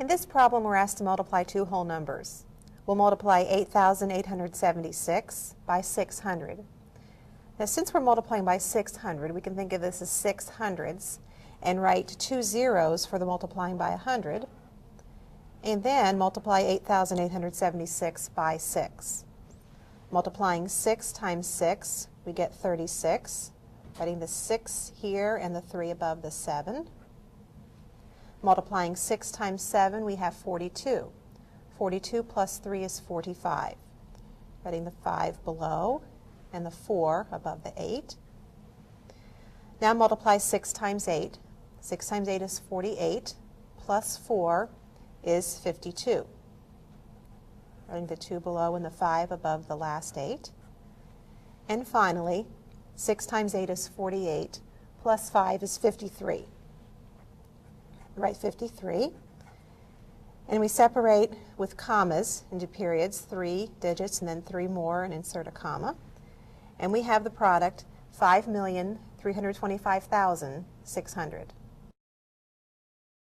In this problem, we're asked to multiply two whole numbers. We'll multiply 8,876 by 600. Now, since we're multiplying by 600, we can think of this as 6 hundredths and write two zeros for the multiplying by 100, and then multiply 8,876 by 6. Multiplying 6 times 6, we get 36, writing the 6 here and the 3 above the 7. Multiplying 6 times 7, we have 42. 42 plus 3 is 45. Writing the 5 below and the 4 above the 8. Now multiply 6 times 8. 6 times 8 is 48, plus 4 is 52. Writing the 2 below and the 5 above the last 8. And finally, 6 times 8 is 48, plus 5 is 53. Write 53. And we separate with commas into periods, 3 digits and then 3 more, and insert a comma. And we have the product 5,325,600.